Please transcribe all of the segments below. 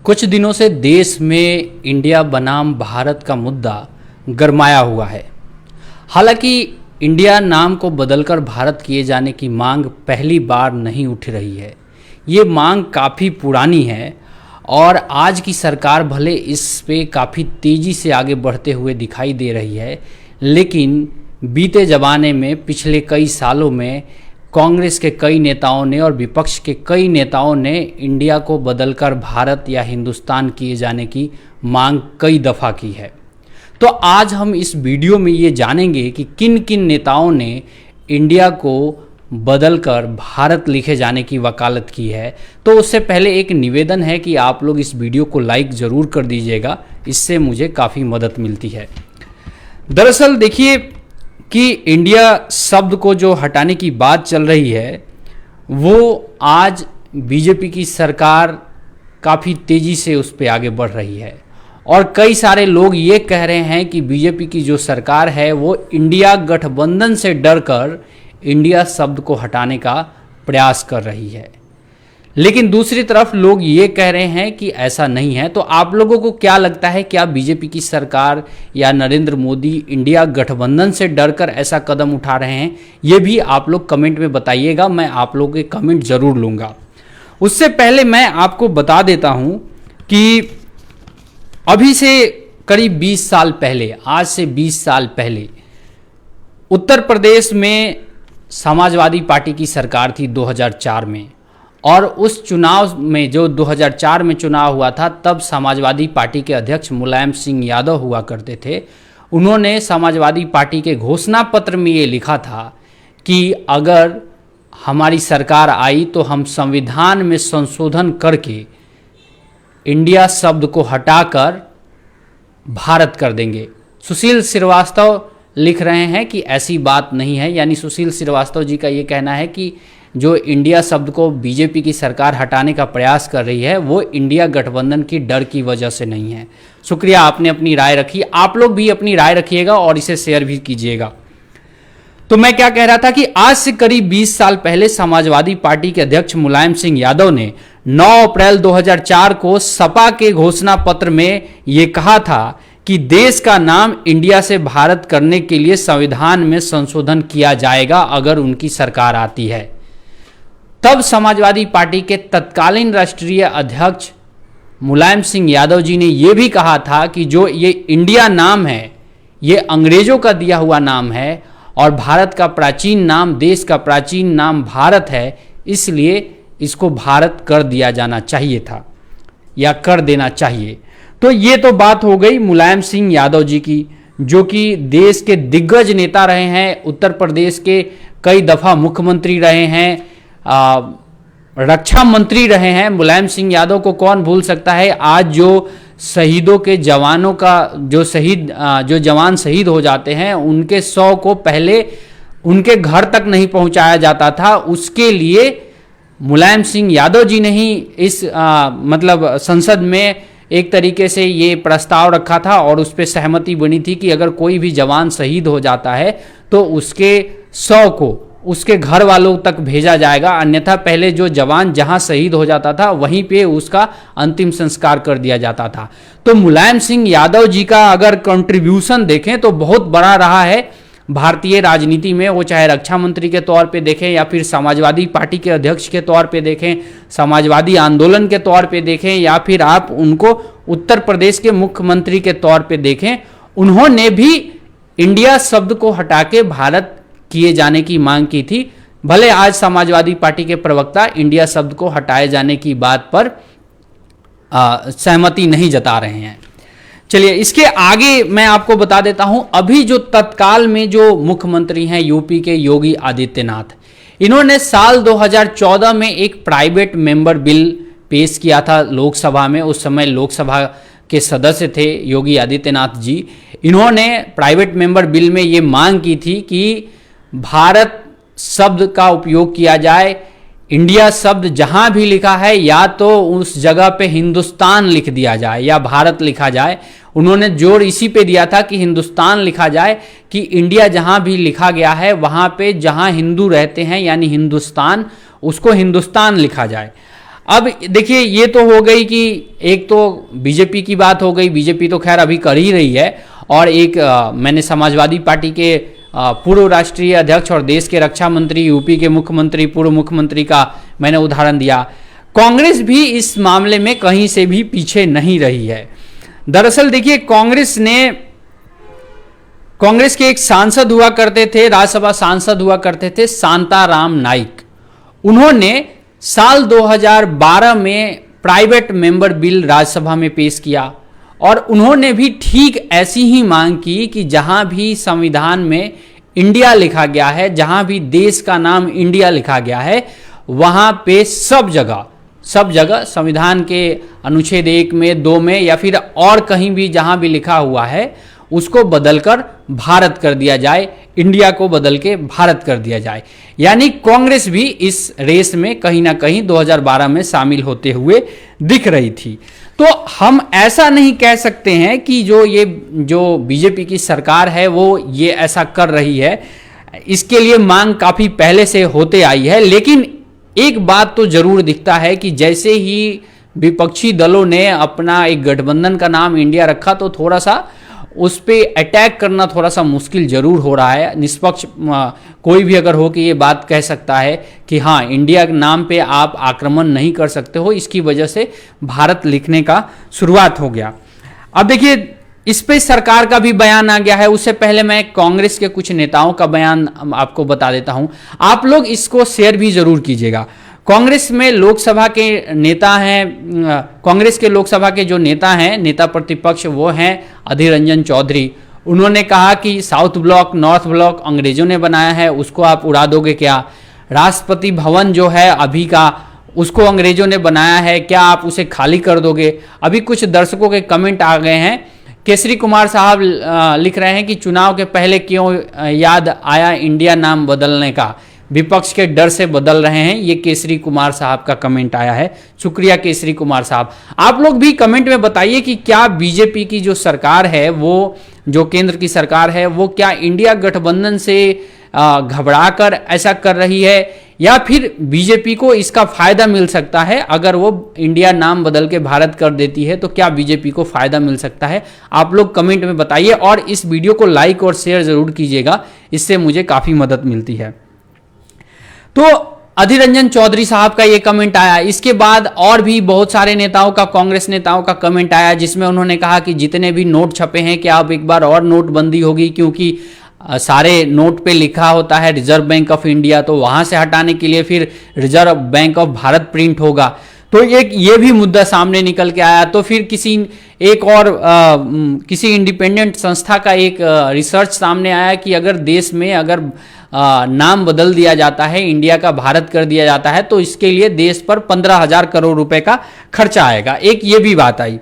कुछ दिनों से देश में इंडिया बनाम भारत का मुद्दा गरमाया हुआ है। हालांकि इंडिया नाम को बदलकर भारत किए जाने की मांग पहली बार नहीं उठ रही है। ये मांग काफ़ी पुरानी है और आज की सरकार भले इस पे काफ़ी तेज़ी से आगे बढ़ते हुए दिखाई दे रही है, लेकिन बीते ज़माने में पिछले कई सालों में कांग्रेस के कई नेताओं ने और विपक्ष के कई नेताओं ने इंडिया को बदलकर भारत या हिंदुस्तान किए जाने की मांग कई दफ़ा की है। तो आज हम इस वीडियो में ये जानेंगे कि किन किन नेताओं ने इंडिया को बदलकर भारत लिखे जाने की वकालत की है। तो उससे पहले एक निवेदन है कि आप लोग इस वीडियो को लाइक ज़रूर कर दीजिएगा, इससे मुझे काफ़ी मदद मिलती है। दरअसल देखिए कि इंडिया शब्द को जो हटाने की बात चल रही है वो आज बीजेपी की सरकार काफ़ी तेज़ी से उस पर आगे बढ़ रही है और कई सारे लोग ये कह रहे हैं कि बीजेपी की जो सरकार है वो इंडिया गठबंधन से डरकर इंडिया शब्द को हटाने का प्रयास कर रही है। लेकिन दूसरी तरफ लोग ये कह रहे हैं कि ऐसा नहीं है। तो आप लोगों को क्या लगता है, क्या बीजेपी की सरकार या नरेंद्र मोदी इंडिया गठबंधन से डरकर ऐसा कदम उठा रहे हैं? ये भी आप लोग कमेंट में बताइएगा, मैं आप लोगों के कमेंट जरूर लूँगा। उससे पहले मैं आपको बता देता हूँ कि अभी से करीब 20 साल पहले, आज से 20 साल पहले उत्तर प्रदेश में समाजवादी पार्टी की सरकार थी 2004 में, और उस चुनाव में जो 2004 में चुनाव हुआ था तब समाजवादी पार्टी के अध्यक्ष मुलायम सिंह यादव हुआ करते थे। उन्होंने समाजवादी पार्टी के घोषणा पत्र में ये लिखा था कि अगर हमारी सरकार आई तो हम संविधान में संशोधन करके इंडिया शब्द को हटाकर भारत कर देंगे। सुशील श्रीवास्तव लिख रहे हैं कि ऐसी बात नहीं है, यानी सुशील श्रीवास्तव जी का ये कहना है कि जो इंडिया शब्द को बीजेपी की सरकार हटाने का प्रयास कर रही है वो इंडिया गठबंधन की डर की वजह से नहीं है। शुक्रिया, आपने अपनी राय रखी। आप लोग भी अपनी राय रखिएगा और इसे शेयर भी कीजिएगा। तो मैं क्या कह रहा था कि आज से करीब 20 साल पहले समाजवादी पार्टी के अध्यक्ष मुलायम सिंह यादव ने 9 अप्रैल 2004 को सपा के घोषणा पत्र में ये कहा था कि देश का नाम इंडिया से भारत करने के लिए संविधान में संशोधन किया जाएगा अगर उनकी सरकार आती है। तब समाजवादी पार्टी के तत्कालीन राष्ट्रीय अध्यक्ष मुलायम सिंह यादव जी ने यह भी कहा था कि जो ये इंडिया नाम है ये अंग्रेजों का दिया हुआ नाम है और भारत का प्राचीन नाम, देश का प्राचीन नाम भारत है, इसलिए इसको भारत कर दिया जाना चाहिए था या कर देना चाहिए। तो ये तो बात हो गई मुलायम सिंह यादव जी की, जो कि देश के दिग्गज नेता रहे हैं, उत्तर प्रदेश के कई दफ़ा मुख्यमंत्री रहे हैं, रक्षा मंत्री रहे हैं। मुलायम सिंह यादव को कौन भूल सकता है। आज जो शहीदों के जवानों का जो जवान शहीद हो जाते हैं उनके शव को पहले उनके घर तक नहीं पहुंचाया जाता था, उसके लिए मुलायम सिंह यादव जी ने ही इस मतलब संसद में एक तरीके से ये प्रस्ताव रखा था और उस पर सहमति बनी थी कि अगर कोई भी जवान शहीद हो जाता है तो उसके शव को उसके घर वालों तक भेजा जाएगा, अन्यथा पहले जो जवान जहां शहीद हो जाता था वहीं पे उसका अंतिम संस्कार कर दिया जाता था। तो मुलायम सिंह यादव जी का अगर कंट्रीब्यूशन देखें तो बहुत बड़ा रहा है भारतीय राजनीति में, वो चाहे रक्षा मंत्री के तौर पे देखें या फिर समाजवादी पार्टी के अध्यक्ष के तौर पे देखें, समाजवादी आंदोलन के तौर पे देखें या फिर आप उनको उत्तर प्रदेश के मुख्यमंत्री के तौर पे देखें, उन्होंने भी इंडिया शब्द को हटा के भारत किए जाने की मांग की थी। भले आज समाजवादी पार्टी के प्रवक्ता इंडिया शब्द को हटाए जाने की बात पर सहमति नहीं जता रहे हैं। चलिए इसके आगे मैं आपको बता देता हूं, अभी जो तत्काल में जो मुख्यमंत्री हैं यूपी के योगी आदित्यनाथ, इन्होंने साल 2014 में एक प्राइवेट मेंबर बिल पेश किया था लोकसभा में। उस समय लोकसभा के सदस्य थे योगी आदित्यनाथ जी। इन्होंने प्राइवेट मेंबर बिल में ये मांग की थी कि भारत शब्द का उपयोग किया जाए, इंडिया शब्द जहां भी लिखा है या तो उस जगह पे हिंदुस्तान लिख दिया जाए या भारत लिखा जाए। उन्होंने जोर इसी पे दिया था कि हिंदुस्तान लिखा जाए, कि इंडिया जहां भी लिखा गया है वहां पे जहां हिंदू रहते हैं यानी हिंदुस्तान, उसको हिंदुस्तान लिखा जाए। अब देखिए, ये तो हो गई कि एक तो बीजेपी की बात हो गई, बीजेपी तो खैर अभी कर ही रही है, और एक मैंने समाजवादी पार्टी के पूर्व राष्ट्रीय अध्यक्ष और देश के रक्षा मंत्री, यूपी के मुख्यमंत्री, पूर्व मुख्यमंत्री का मैंने उदाहरण दिया। कांग्रेस भी इस मामले में कहीं से भी पीछे नहीं रही है। दरअसल देखिए, कांग्रेस के एक सांसद हुआ करते थे, राज्यसभा सांसद हुआ करते थे, शांताराम नाइक। उन्होंने साल 2012 में प्राइवेट मेंबर बिल राज्यसभा में पेश किया, और उन्होंने भी ठीक ऐसी ही मांग की कि जहां भी संविधान में इंडिया लिखा गया है, जहां भी देश का नाम इंडिया लिखा गया है, वहां पे सब जगह संविधान के अनुच्छेद 1 में, 2 में, या फिर और कहीं भी जहां भी लिखा हुआ है उसको बदलकर भारत कर दिया जाए, इंडिया को बदल के भारत कर दिया जाए। यानी कांग्रेस भी इस रेस में कहीं ना कहीं 2012 में शामिल होते हुए दिख रही थी। तो हम ऐसा नहीं कह सकते हैं कि जो बीजेपी की सरकार है वो ये ऐसा कर रही है, इसके लिए मांग काफी पहले से होते आई है। लेकिन एक बात तो जरूर दिखता है कि जैसे ही विपक्षी दलों ने अपना एक गठबंधन का नाम इंडिया रखा, तो थोड़ा सा उस पर अटैक करना थोड़ा सा मुश्किल जरूर हो रहा है। निष्पक्ष कोई भी अगर हो कि ये बात कह सकता है कि हाँ, इंडिया के नाम पे आप आक्रमण नहीं कर सकते हो, इसकी वजह से भारत लिखने का शुरुआत हो गया। अब देखिए, इस पे सरकार का भी बयान आ गया है। उससे पहले मैं कांग्रेस के कुछ नेताओं का बयान आपको बता देता हूं, आप लोग इसको शेयर भी जरूर कीजिएगा। कांग्रेस में लोकसभा के नेता हैं, कांग्रेस के लोकसभा के जो नेता हैं, नेता प्रतिपक्ष, वो हैं अधीर रंजन चौधरी। उन्होंने कहा कि साउथ ब्लॉक, नॉर्थ ब्लॉक अंग्रेजों ने बनाया है, उसको आप उड़ा दोगे क्या? राष्ट्रपति भवन जो है अभी का, उसको अंग्रेजों ने बनाया है, क्या आप उसे खाली कर दोगे? अभी कुछ दर्शकों के कमेंट आ गए हैं। केसरी कुमार साहब लिख रहे हैं कि चुनाव के पहले क्यों याद आया इंडिया नाम बदलने का, विपक्ष के डर से बदल रहे हैं। ये केसरी कुमार साहब का कमेंट आया है। शुक्रिया केसरी कुमार साहब। आप लोग भी कमेंट में बताइए कि क्या बीजेपी की जो सरकार है, वो जो केंद्र की सरकार है, वो क्या इंडिया गठबंधन से घबराकर ऐसा कर रही है, या फिर बीजेपी को इसका फायदा मिल सकता है? अगर वो इंडिया नाम बदल के भारत कर देती है तो क्या बीजेपी को फायदा मिल सकता है? आप लोग कमेंट में बताइए, और इस वीडियो को लाइक और शेयर जरूर कीजिएगा, इससे मुझे काफी मदद मिलती है। तो अधीर रंजन चौधरी साहब का ये कमेंट आया। इसके बाद और भी बहुत सारे नेताओं का, कांग्रेस नेताओं का कमेंट आया, जिसमें उन्होंने कहा कि जितने भी नोट छपे हैं, क्या अब एक बार और नोटबंदी होगी, क्योंकि सारे नोट पे लिखा होता है रिजर्व बैंक ऑफ इंडिया, तो वहां से हटाने के लिए फिर reserve bank of Bharat print होगा। तो एक ये भी मुद्दा सामने निकल के आया। तो फिर किसी इंडिपेंडेंट संस्था का एक रिसर्च सामने आया कि अगर देश में अगर नाम बदल दिया जाता है, इंडिया का भारत कर दिया जाता है, तो इसके लिए देश पर 15,000 करोड़ रुपए का खर्चा आएगा। एक ये भी बात आई।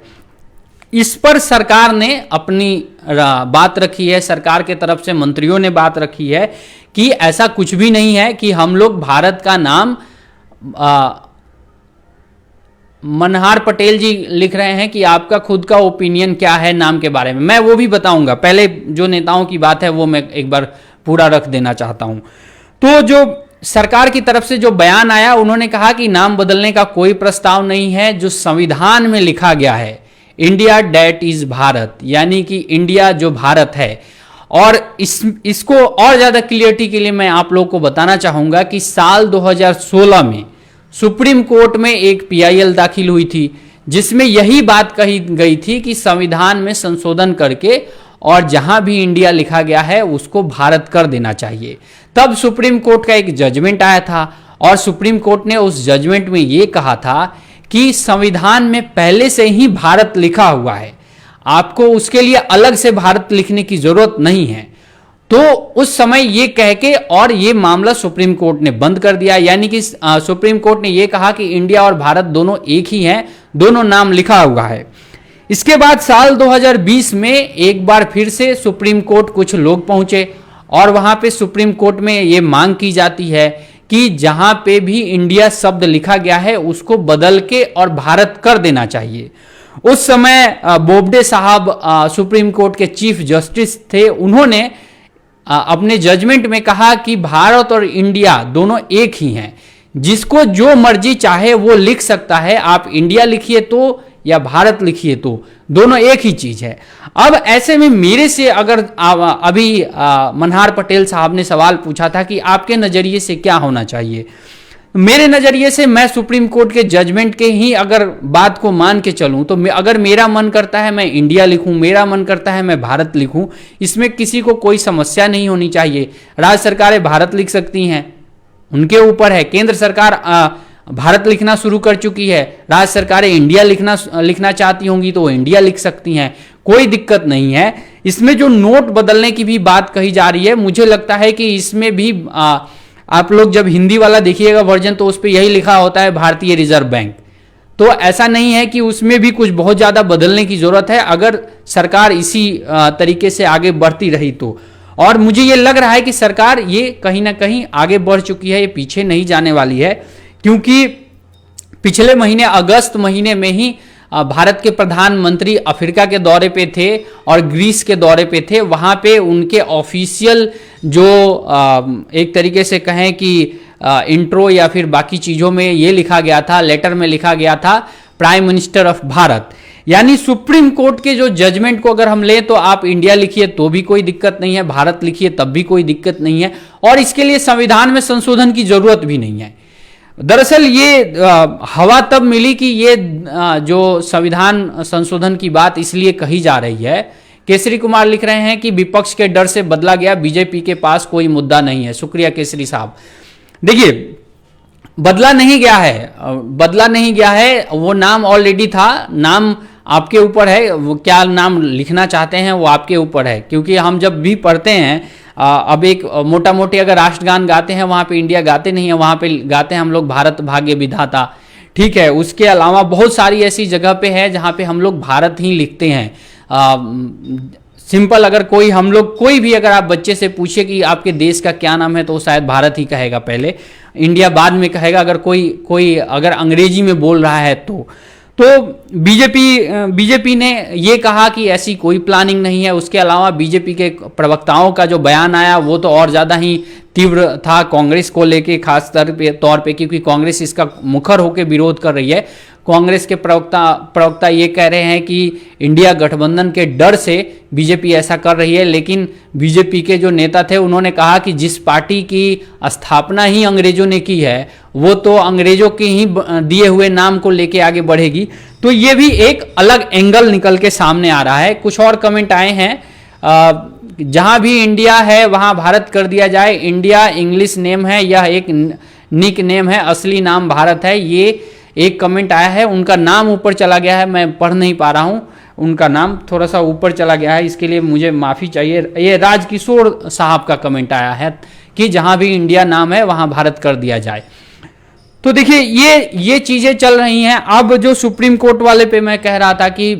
इस पर सरकार ने अपनी बात रखी है, सरकार के तरफ से मंत्रियों ने बात रखी है कि ऐसा कुछ भी नहीं है कि हम लोग भारत का नाम, मनहार पटेल जी लिख रहे हैं कि आपका खुद का ओपिनियन क्या है नाम के बारे में। मैं वो भी बताऊंगा, पहले जो नेताओं की बात है वो मैं एक बार पूरा रख देना चाहता हूं। तो जो सरकार की तरफ से जो बयान आया, उन्होंने कहा कि नाम बदलने का कोई प्रस्ताव नहीं है। जो संविधान में लिखा गया है, इंडिया डेट इज भारत, यानी कि इंडिया जो भारत है। और इसको और ज्यादा क्लियरिटी के लिए मैं आप लोग को बताना चाहूंगा कि साल 2016 में सुप्रीम कोर्ट में एक PIL दाखिल हुई थी, जिसमें यही बात कही गई थी कि संविधान में संशोधन करके और जहां भी इंडिया लिखा गया है उसको भारत कर देना चाहिए। तब सुप्रीम कोर्ट का एक जजमेंट आया था, और सुप्रीम कोर्ट ने उस जजमेंट में यह कहा था कि संविधान में पहले से ही भारत लिखा हुआ है, आपको उसके लिए अलग से भारत लिखने की जरूरत नहीं है। तो उस समय ये कह के और ये मामला सुप्रीम कोर्ट ने बंद कर दिया। यानी कि सुप्रीम कोर्ट ने ये कहा कि इंडिया और भारत दोनों एक ही हैं, दोनों नाम लिखा हुआ है। इसके बाद साल 2020 में एक बार फिर से सुप्रीम कोर्ट कुछ लोग पहुंचे, और वहां पे सुप्रीम कोर्ट में ये मांग की जाती है कि जहां पे भी इंडिया शब्द लिखा गया है उसको बदल के और भारत कर देना चाहिए। उस समय बोबडे साहब सुप्रीम कोर्ट के चीफ जस्टिस थे। उन्होंने अपने जजमेंट में कहा कि भारत और इंडिया दोनों एक ही हैं। जिसको जो मर्जी चाहे वो लिख सकता है। आप इंडिया लिखिए तो या भारत लिखिए तो, दोनों एक ही चीज है। अब ऐसे में मेरे से अगर अभी मनहार पटेल साहब ने सवाल पूछा था कि आपके नजरिए से क्या होना चाहिए, मेरे नजरिए से मैं सुप्रीम कोर्ट के जजमेंट के ही अगर बात को मान के चलूं तो अगर मेरा मन करता है मैं इंडिया लिखूं, मेरा मन करता है मैं भारत लिखूं, इसमें किसी को कोई समस्या नहीं होनी चाहिए। राज्य सरकारें भारत लिख सकती हैं, उनके ऊपर है। केंद्र सरकार भारत लिखना शुरू कर चुकी है, राज्य सरकारें इंडिया लिखना चाहती होंगी तो वो इंडिया लिख सकती हैं, कोई दिक्कत नहीं है। इसमें जो नोट बदलने की भी बात कही जा रही है, मुझे लगता है कि इसमें भी आप लोग जब हिंदी वाला देखिएगा वर्जन तो उस पर यही लिखा होता है भारतीय रिजर्व बैंक। तो ऐसा नहीं है कि उसमें भी कुछ बहुत ज्यादा बदलने की जरूरत है, अगर सरकार इसी तरीके से आगे बढ़ती रही तो। और मुझे ये लग रहा है कि सरकार ये कहीं ना कहीं आगे बढ़ चुकी है, ये पीछे नहीं जाने वाली है, क्योंकि पिछले महीने अगस्त महीने में ही भारत के प्रधानमंत्री अफ्रीका के दौरे पे थे और ग्रीस के दौरे पे थे। वहां पे उनके ऑफिशियल जो एक तरीके से कहें कि इंट्रो या फिर बाकी चीजों में ये लिखा गया था, लेटर में लिखा गया था प्राइम मिनिस्टर ऑफ भारत। यानी सुप्रीम कोर्ट के जो जजमेंट को अगर हम लें तो आप इंडिया लिखिए तो भी कोई दिक्कत नहीं है, भारत लिखिए तब भी कोई दिक्कत नहीं है, और इसके लिए संविधान में संशोधन की जरूरत भी नहीं है। दरअसल ये हवा तब मिली कि ये जो संविधान संशोधन की बात इसलिए कही जा रही है। केसरी कुमार लिख रहे हैं कि विपक्ष के डर से बदला गया, बीजेपी के पास कोई मुद्दा नहीं है। शुक्रिया केसरी साहब। देखिए, बदला नहीं गया है, बदला नहीं गया है, वो नाम ऑलरेडी था, नाम आपके ऊपर है, वो क्या नाम लिखना चाहते हैं वो आपके ऊपर है। क्योंकि हम जब भी पढ़ते हैं अब एक मोटा मोटी अगर राष्ट्रगान गाते हैं वहां पे इंडिया गाते नहीं है, वहां पे गाते हैं हम लोग भारत भाग्य विधाता, ठीक है। उसके अलावा बहुत सारी ऐसी जगह पे है जहां पे हम लोग भारत ही लिखते हैं। सिंपल, अगर कोई हम लोग कोई भी अगर आप बच्चे से पूछे कि आपके देश का क्या नाम है तो वो शायद भारत ही कहेगा, पहले इंडिया बाद में कहेगा। अगर कोई अगर अंग्रेजी में बोल रहा है तो बीजेपी ने ये कहा कि ऐसी कोई प्लानिंग नहीं है। उसके अलावा बीजेपी के प्रवक्ताओं का जो बयान आया वो तो और ज़्यादा ही तीव्र था कांग्रेस को लेके, खास तौर पे क्योंकि कांग्रेस इसका मुखर होकर विरोध कर रही है। कांग्रेस के प्रवक्ता ये कह रहे हैं कि इंडिया गठबंधन के डर से बीजेपी ऐसा कर रही है, लेकिन बीजेपी के जो नेता थे उन्होंने कहा कि जिस पार्टी की स्थापना ही अंग्रेजों ने की है वो तो अंग्रेजों के ही दिए हुए नाम को लेके आगे बढ़ेगी। तो ये भी एक अलग एंगल निकल के सामने आ रहा है। कुछ और कमेंट आए हैं, जहां भी इंडिया है वहां भारत कर दिया जाए, इंडिया इंग्लिश नेम है, यह एक निक नेम है, असली नाम भारत है। ये एक कमेंट आया है, उनका नाम ऊपर चला गया है, मैं पढ़ नहीं पा रहा हूं, उनका नाम थोड़ा सा ऊपर चला गया है, इसके लिए मुझे माफी चाहिए। ये राजकिशोर साहब का कमेंट आया है कि जहां भी इंडिया नाम है वहां भारत कर दिया जाए। तो देखिए ये चीजें चल रही हैं। अब जो सुप्रीम कोर्ट वाले पे मैं कह रहा था कि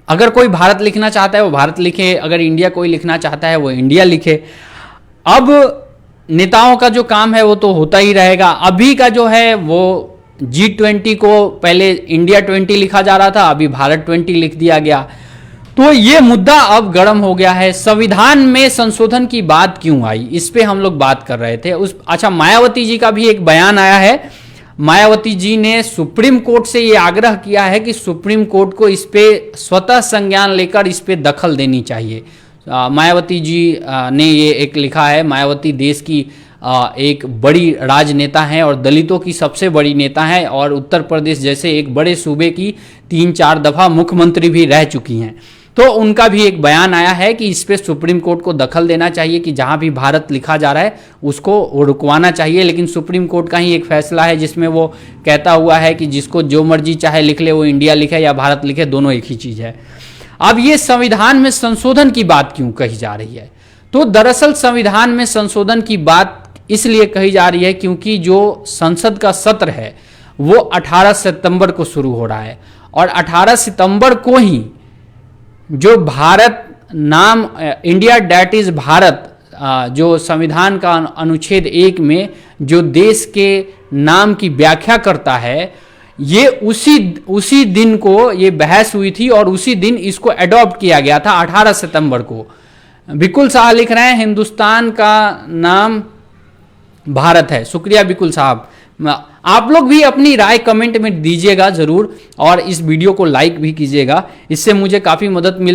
अगर कोई भारत लिखना चाहता है वो भारत लिखे, अगर इंडिया कोई लिखना चाहता है वो इंडिया लिखे। अब नेताओं का जो काम है वो तो होता ही रहेगा। अभी का जो है वो G20 को पहले इंडिया 20 लिखा जा रहा था, अभी भारत 20 लिख दिया गया। तो ये मुद्दा अब गर्म हो गया है। संविधान में संशोधन की बात क्यों आई, इस पे हम लोग बात कर रहे थे। अच्छा, मायावती जी का भी एक बयान आया है। मायावती जी ने सुप्रीम कोर्ट से ये आग्रह किया है कि सुप्रीम कोर्ट को इस पे स्वतः संज्ञान लेकर इस पे दखल देनी चाहिए। मायावती जी ने ये एक लिखा है। मायावती देश की एक बड़ी राजनेता हैं और दलितों की सबसे बड़ी नेता हैं, और उत्तर प्रदेश जैसे एक बड़े सूबे की 3-4 दफा मुख्यमंत्री भी रह चुकी हैं। तो उनका भी एक बयान आया है कि इस पे सुप्रीम कोर्ट को दखल देना चाहिए कि जहां भी भारत लिखा जा रहा है उसको रुकवाना चाहिए। लेकिन सुप्रीम कोर्ट का ही एक फैसला है जिसमें वो कहता हुआ है कि जिसको जो मर्जी चाहे लिख ले, वो इंडिया लिखे या भारत लिखे, दोनों एक ही चीज है। अब ये संविधान में संशोधन की बात क्यों कही जा रही है? तो दरअसल संविधान में संशोधन की बात इसलिए कही जा रही है क्योंकि जो संसद का सत्र है वो 18 सितंबर को शुरू हो रहा है, और 18 सितंबर को ही जो भारत नाम इंडिया डैट इज भारत, जो संविधान का अनुच्छेद 1 में जो देश के नाम की व्याख्या करता है, ये उसी दिन को ये बहस हुई थी और उसी दिन इसको अडॉप्ट किया गया था 18 सितंबर को। बिकुल शाह लिख रहे हैं हिंदुस्तान का नाम भारत है। शुक्रिया बिकुल साहब, आप लोग भी अपनी राय कमेंट में दीजिएगा जरूर, और इस वीडियो को लाइक भी कीजिएगा, इससे मुझे काफ़ी मदद मिल